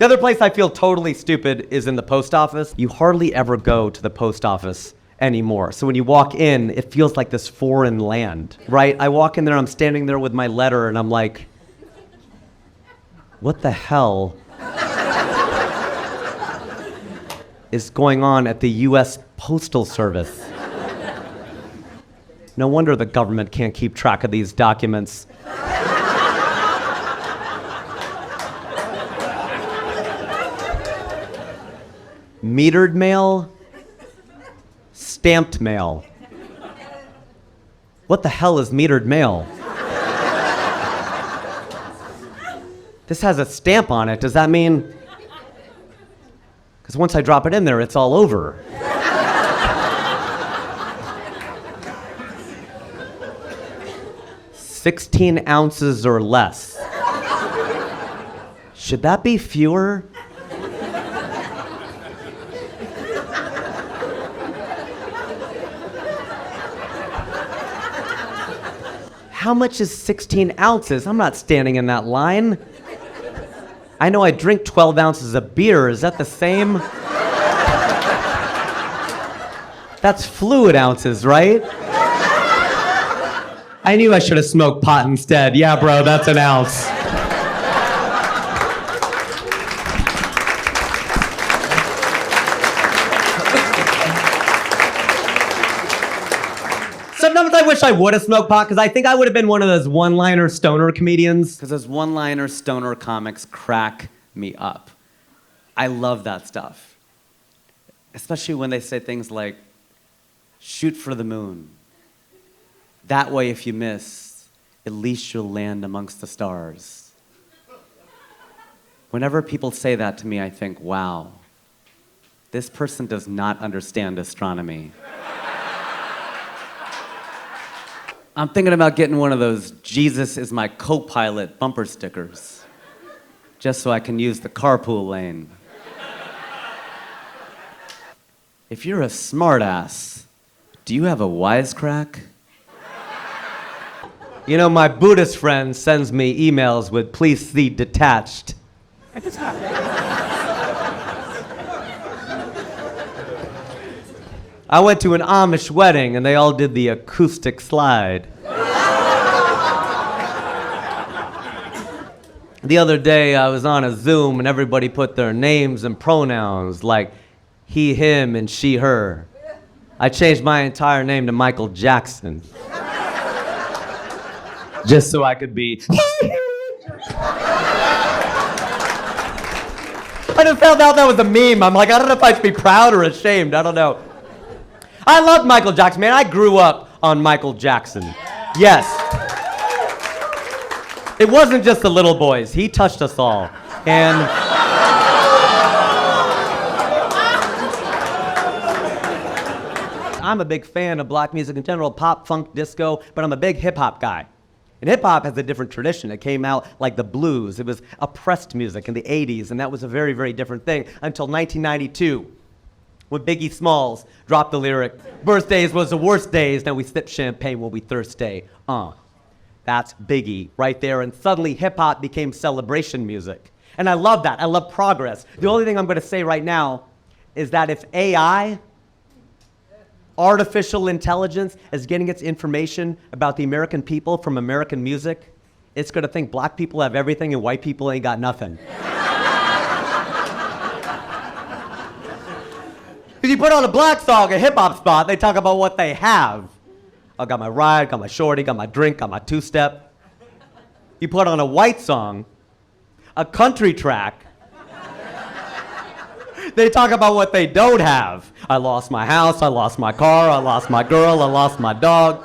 The other place I feel totally stupid is in the post office. You hardly ever go to the post office anymore. So when you walk in, it feels like this foreign land, right? I walk in there, I'm standing there with my letter, and I'm like, what the hell is going on at the US Postal Service? No wonder the government can't keep track of these documents. Metered mail, stamped mail. What the hell is metered mail? This has a stamp on it. Does that mean? Because once I drop it in there, it's all over. "16 ounces or less." Should that be fewer? How much is 16 ounces? I'm not standing in that line. I know I drink 12 ounces of beer. Is that the same? That's fluid ounces, right? I knew I should have smoked pot instead. Yeah, bro, that's an ounce. Sometimes I wish I would have smoked pot, because I think I would have been one of those one-liner stoner comedians. Because those one-liner stoner comics crack me up. I love that stuff. Especially when they say things like, shoot for the moon. That way, if you miss, at least you'll land amongst the stars. Whenever people say that to me, I think, wow, this person does not understand astronomy. I'm thinking about getting one of those "Jesus is my co-pilot" bumper stickers, just so I can use the carpool lane. If you're a smartass, do you have a wisecrack? You know, my Buddhist friend sends me emails with "please see detached." I went to an Amish wedding and they all did the acoustic slide. The other day I was on a Zoom and everybody put their names and pronouns like he, him, and she, her. I changed my entire name to Michael Jackson. Just so I could be. I just found out that was a meme. I'm like, I don't know if I should be proud or ashamed. I don't know. I love Michael Jackson, man. I grew up on Michael Jackson. Yes. It wasn't just the little boys. He touched us all. And I'm a big fan of black music in general, pop, funk, disco, but I'm a big hip-hop guy. And hip-hop has a different tradition. It came out like the blues. It was oppressed music in the 80s, and that was a very, very different thing until 1992. When Biggie Smalls dropped the lyric, "Birthdays was the worst days, now we sip champagne when we thirsty." That's Biggie right there, and suddenly hip-hop became celebration music. And I love that. I love progress. The only thing I'm going to say right now is that if AI, artificial intelligence, is getting its information about the American people from American music, it's going to think black people have everything and white people ain't got nothing. If you put on a black song, a hip-hop spot, they talk about what they have. I got my ride, got my shorty, got my drink, got my two-step. You put on a white song, a country track, they talk about what they don't have. I lost my house, I lost my car, I lost my girl, I lost my dog.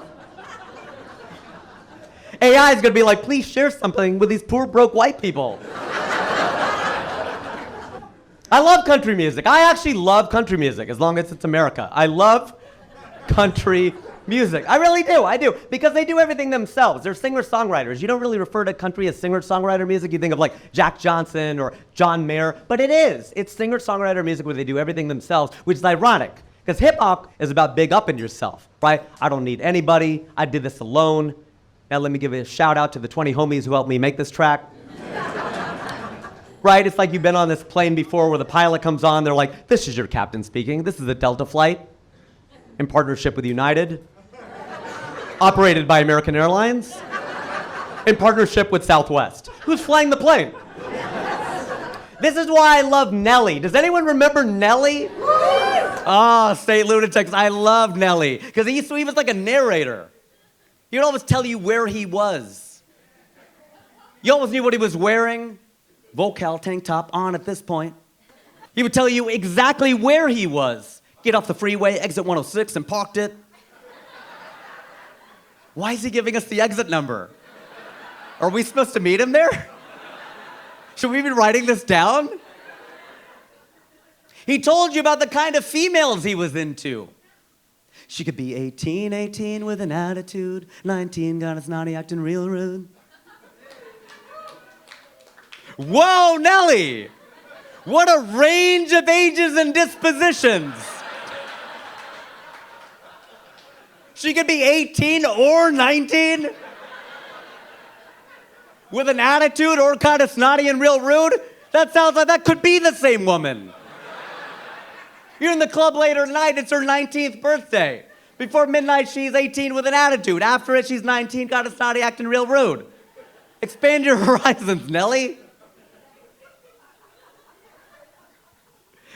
AI is gonna be like, please share something with these poor, broke white people. I love country music. I actually love country music, as long as it's America. I love country music. I really do, I do. Because they do everything themselves. They're singer-songwriters. You don't really refer to country as singer-songwriter music. You think of like Jack Johnson or John Mayer, but it is. It's singer-songwriter music where they do everything themselves, which is ironic. Because hip-hop is about big upping yourself, right? I don't need anybody. I did this alone. Now let me give a shout out to the 20 homies who helped me make this track. right? It's like you've been on this plane before where the pilot comes on, they're like, this is your captain speaking. This is a Delta flight in partnership with United, operated by American Airlines, in partnership with Southwest. Who's flying the plane? This is why I love Nelly. Does anyone remember Nelly? Oh, State Lunatics, I loved Nelly. Because he was like a narrator. He would always tell you where he was. You always knew what he was wearing. Vocal tank top on at this point. He would tell you exactly where he was. Get off the freeway, exit 106, and parked it. Why is he giving us the exit number? Are we supposed to meet him there? Should we be writing this down? He told you about the kind of females he was into. She could be 18 with an attitude, 19 got a snotty acting real rude. Whoa, Nelly! What a range of ages and dispositions. She could be 18 or 19 with an attitude or kind of snotty and real rude. That sounds like that could be the same woman. You're in the club later tonight, it's her 19th birthday. Before midnight, she's 18 with an attitude. After it, she's 19, got a snotty acting real rude. Expand your horizons, Nelly.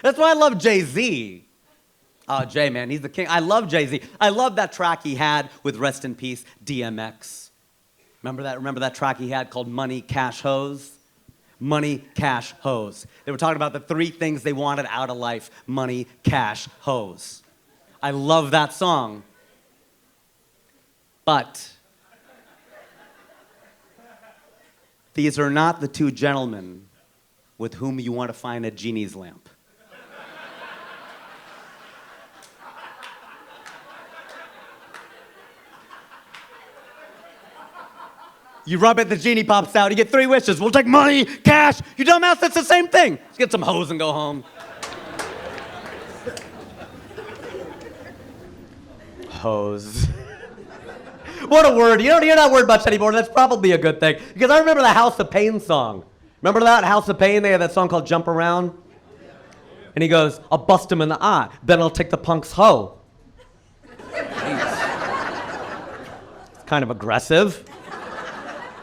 That's why I love Jay-Z. Oh, Jay, man, he's the king. I love Jay-Z. I love that track he had with, rest in peace, DMX. Remember that? Remember that track he had called Money, Cash, Hoes? Money, cash, hoes. They were talking about the 3 things they wanted out of life. Money, cash, hoes. I love that song. But these are not the 2 gentlemen with whom you want to find a genie's lamp. You rub it, the genie pops out, you get 3 wishes. We'll take money, cash. You dumbass, it's the same thing. Let's get some hoes and go home. Hoes. What a word. You don't hear that word much anymore. That's probably a good thing. Because I remember the House of Pain song. Remember that? House of Pain? They had that song called Jump Around. And he goes, I'll bust him in the eye. Then I'll take the punk's hoe. Jeez. It's kind of aggressive.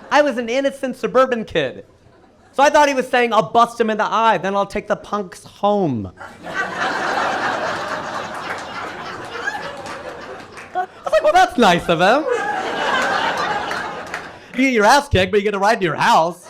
I was an innocent suburban kid. So I thought he was saying, I'll bust him in the eye, then I'll take the punks home. I was like, well, that's nice of him. You get your ass kicked, but you get to ride to your house.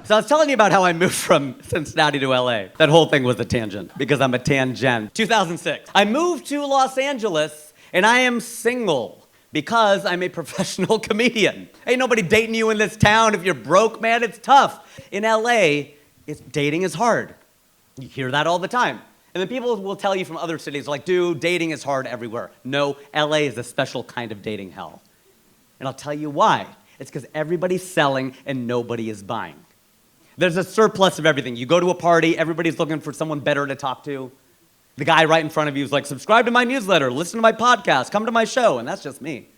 So I was telling you about how I moved from Cincinnati to LA. That whole thing was a tangent, because I'm a tangent. 2006. I moved to Los Angeles, and I am single. Because I'm a professional comedian. Ain't nobody dating you in this town. If you're broke, man, it's tough. In LA, dating is hard. You hear that all the time. And then people will tell you from other cities, like, dude, dating is hard everywhere. No, LA is a special kind of dating hell. And I'll tell you why. It's because everybody's selling and nobody is buying. There's a surplus of everything. You go to a party, everybody's looking for someone better to talk to. The guy right in front of you is like, subscribe to my newsletter, listen to my podcast, come to my show, and that's just me.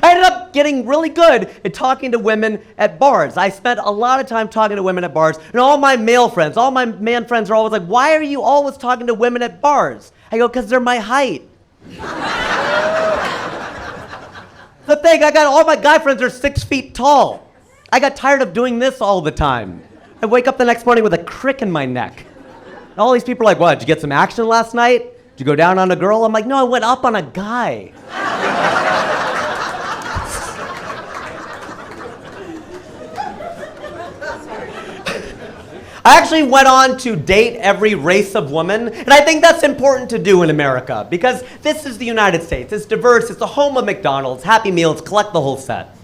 I ended up getting really good at talking to women at bars. I spent a lot of time talking to women at bars, and all my male friends, all my man friends are always like, why are you always talking to women at bars? I go, because they're my height. The thing, all my guy friends are 6 feet tall. I got tired of doing this all the time. I wake up the next morning with a crick in my neck. And all these people are like, what, did you get some action last night? Did you go down on a girl? I'm like, no, I went up on a guy. I actually went on to date every race of woman, and I think that's important to do in America, because this is the United States. It's diverse, it's the home of McDonald's, Happy Meals, collect the whole set.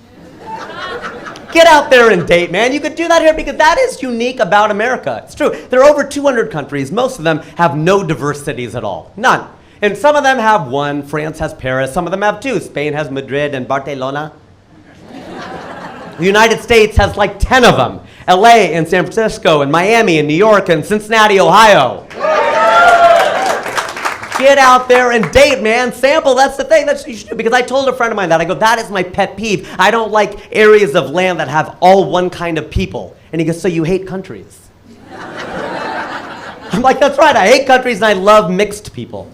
Get out there and date, man. You could do that here because that is unique about America. It's true. There are over 200 countries. Most of them have no diverse cities at all. None. And some of them have 1. France has Paris. Some of them have 2. Spain has Madrid and Barcelona. The United States has like 10 of them. LA and San Francisco and Miami and New York and Cincinnati, Ohio. Get out there and date, man. Sample, that's the thing. That's what you should do. Because I told a friend of mine that. I go, that is my pet peeve. I don't like areas of land that have all one kind of people. And he goes, so you hate countries? I'm like, that's right. I hate countries and I love mixed people.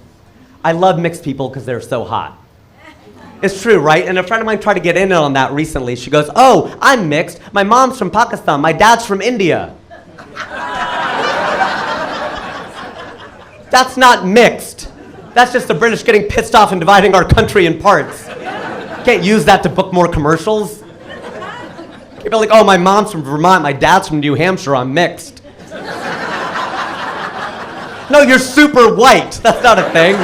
I love mixed people because they're so hot. It's true, right? And a friend of mine tried to get in on that recently. She goes, oh, I'm mixed. My mom's from Pakistan. My dad's from India. That's not mixed. That's just the British getting pissed off and dividing our country in parts. Can't use that to book more commercials. Can't be like, oh, my mom's from Vermont, my dad's from New Hampshire, I'm mixed. No, you're super white. That's not a thing.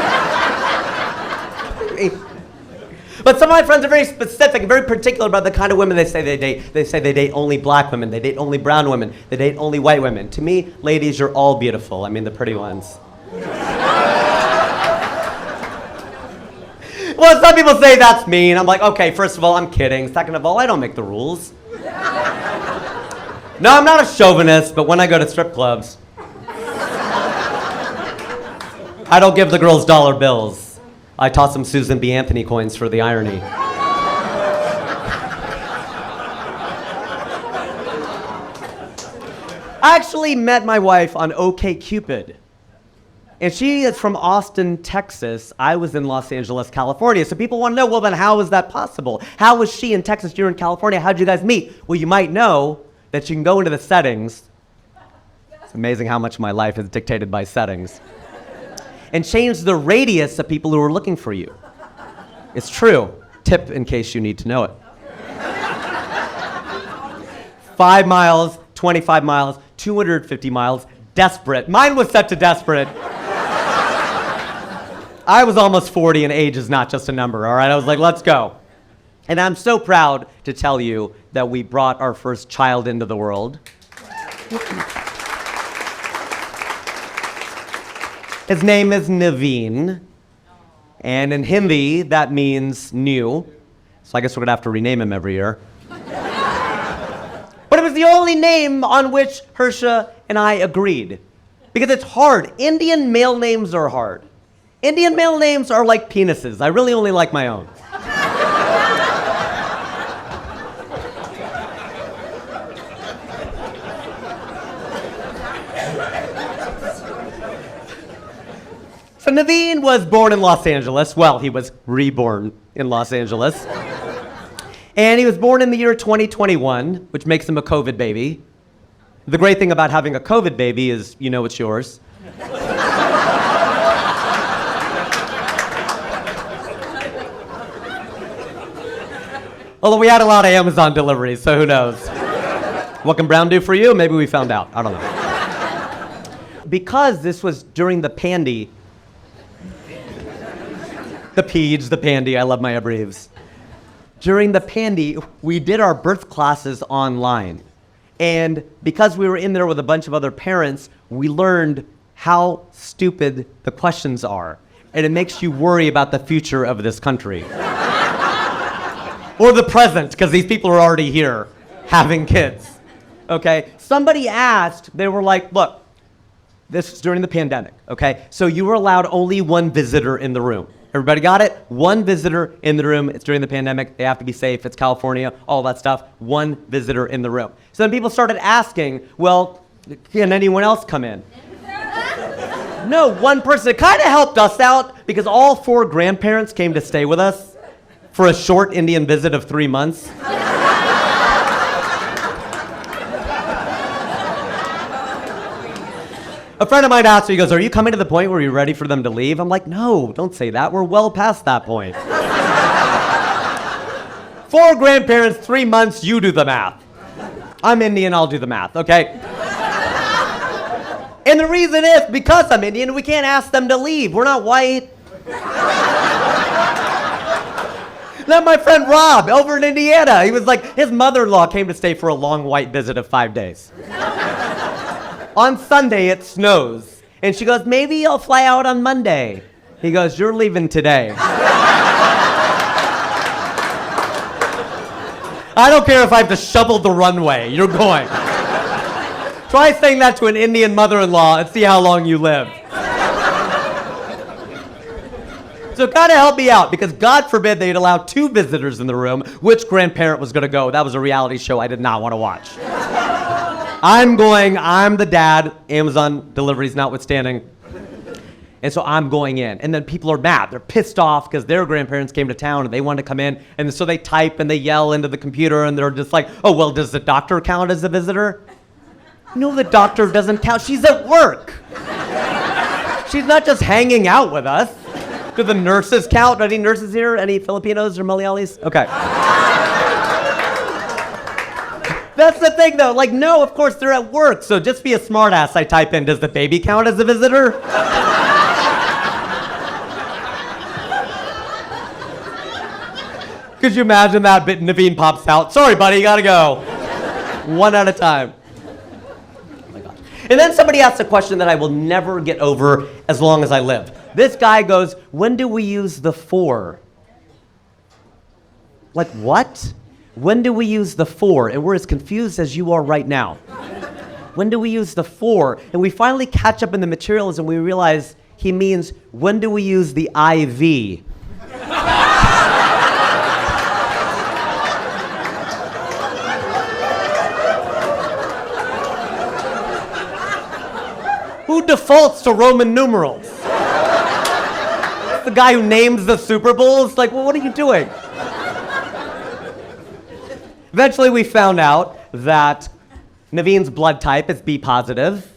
But some of my friends are very specific, very particular about the kind of women they say they date. They say they date only black women, they date only brown women, they date only white women. To me, ladies, you're all beautiful. I mean, the pretty ones. Well, some people say that's mean. I'm like, okay, first of all, I'm kidding. Second of all, I don't make the rules. No, I'm not a chauvinist, but when I go to strip clubs, I don't give the girls dollar bills. I toss them Susan B. Anthony coins for the irony. I actually met my wife on OkCupid. And she is from Austin, Texas. I was in Los Angeles, California. So people want to know, well, then how is that possible? How was she in Texas, you're in California? How'd you guys meet? Well, you might know that you can go into the settings. It's amazing how much my life is dictated by settings. And change the radius of people who are looking for you. It's true. Tip in case you need to know it. 5 miles, 25 miles, 250 miles, desperate. Mine was set to desperate. I was almost 40 and age is not just a number, all right? I was like, let's go. And I'm so proud to tell you that we brought our first child into the world. His name is Naveen, and in Hindi, that means new. So I guess we're gonna have to rename him every year. But it was the only name on which Harsha and I agreed. Because it's hard. Indian male names are hard. Indian male names are like penises. I really only like my own. So Naveen was born in Los Angeles. Well, he was reborn in Los Angeles. And he was born in the year 2021, which makes him a COVID baby. The great thing about having a COVID baby is you know it's yours. Although we had a lot of Amazon deliveries, so who knows? What can Brown do for you? Maybe we found out. I don't know. Because this was during the pandy, the peds, the pandy, I love my abbreviations. During the pandy, we did our birth classes online. And because we were in there with a bunch of other parents, we learned how stupid the questions are. And it makes you worry about the future of this country. Or the present, because these people are already here having kids. Okay? Somebody asked, they were like, look, this was during the pandemic, okay? So you were allowed only one visitor in the room. Everybody got it? One visitor in the room. It's during the pandemic. They have to be safe. It's California, all that stuff. One visitor in the room. So then people started asking, well, can anyone else come in? No, one person. It kind of helped us out because all 4 grandparents came to stay with us for a short Indian visit of 3 months. A friend of mine asked me, he goes, are you coming to the point where you're ready for them to leave? I'm like, no, don't say that. We're well past that point. 4 grandparents, 3 months, you do the math. I'm Indian, I'll do the math, okay? And the reason is, because I'm Indian, we can't ask them to leave. We're not white. Then my friend Rob, over in Indiana, he was like, his mother-in-law came to stay for a long white visit of 5 days. On Sunday, it snows. And she goes, maybe I'll fly out on Monday. He goes, you're leaving today. I don't care if I have to shovel the runway. You're going. Try saying that to an Indian mother-in-law and see how long you live. So kind of help me out, because God forbid they'd allow 2 visitors in the room. Which grandparent was going to go? That was a reality show I did not want to watch. I'm the dad, Amazon deliveries notwithstanding. And so I'm going in. And then people are mad. They're pissed off because their grandparents came to town and they wanted to come in. And so they type and they yell into the computer and they're just like, oh, well, does the doctor count as a visitor? No, the doctor doesn't count. She's at work. She's not just hanging out with us. Do the nurses count? Any nurses here? Any Filipinos or Malayalis? Okay. That's the thing, though. Like, no, of course, they're at work. So just be a smartass. I type in, does the baby count as a visitor? Could you imagine that bit? Naveen pops out. Sorry, buddy, you gotta go. One at a time. Oh my gosh. And then somebody asks a question that I will never get over as long as I live. This guy goes, when do we use the for? Like, what? When do we use the for? And we're as confused as you are right now. When do we use the for? And we finally catch up in the materials and we realize he means, when do we use the IV? Who defaults to Roman numerals? The guy who names the Super Bowls? Like, well, what are you doing? Eventually, we found out that Naveen's blood type is B positive,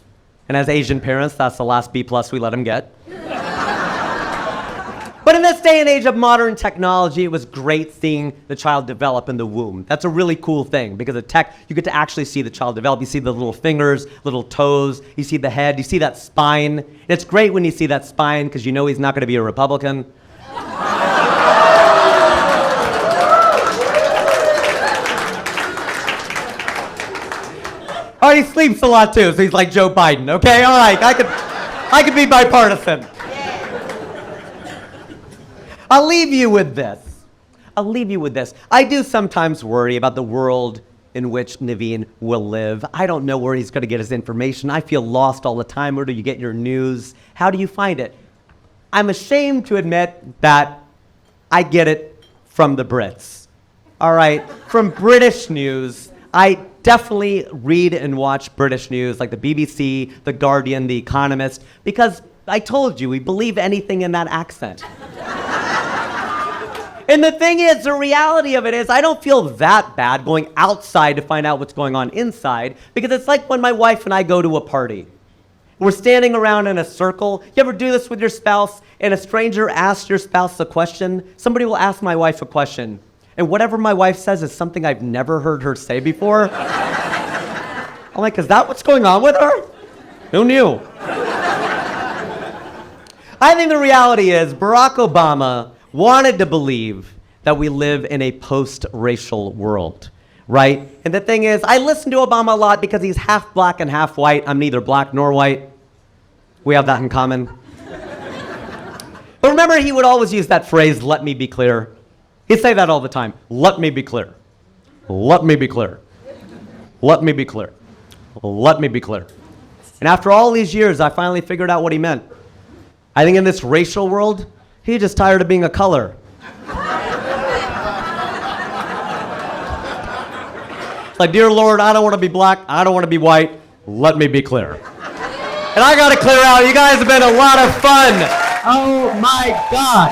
and as Asian parents, that's the last B plus we let him get. But in this day and age of modern technology, it was great seeing the child develop in the womb. That's a really cool thing, because of tech, you get to actually see the child develop. You see the little fingers, little toes, you see the head, you see that spine. And it's great when you see that spine, because you know he's not going to be a Republican. Oh, he sleeps a lot too, so he's like Joe Biden. Okay, all right, I could be bipartisan. I'll leave you with this. I do sometimes worry about the world in which Naveen will live. I don't know where he's going to get his information. I feel lost all the time. Where do you get your news? How do you find it? I'm ashamed to admit that I get it from the Brits. All right, from British news. I definitely read and watch British news, like the BBC, The Guardian, The Economist, because I told you, we believe anything in that accent. And the thing is, the reality of it is, I don't feel that bad going outside to find out what's going on inside, because it's like when my wife and I go to a party. We're standing around in a circle. You ever do this with your spouse, and a stranger asks your spouse a question? Somebody will ask my wife a question, and whatever my wife says is something I've never heard her say before. I'm like, is that what's going on with her? Who knew? I think the reality is Barack Obama wanted to believe that we live in a post-racial world, right? And the thing is, I listen to Obama a lot because he's half black and half white. I'm neither black nor white. We have that in common. But remember, he would always use that phrase, let me be clear. He'd say that all the time. Let me be clear. Let me be clear. Let me be clear. Let me be clear. And after all these years, I finally figured out what he meant. I think in this racial world, he's just tired of being a color. It's like, dear Lord, I don't want to be black. I don't want to be white. Let me be clear. And I got to clear out. You guys have been a lot of fun. Oh, my God.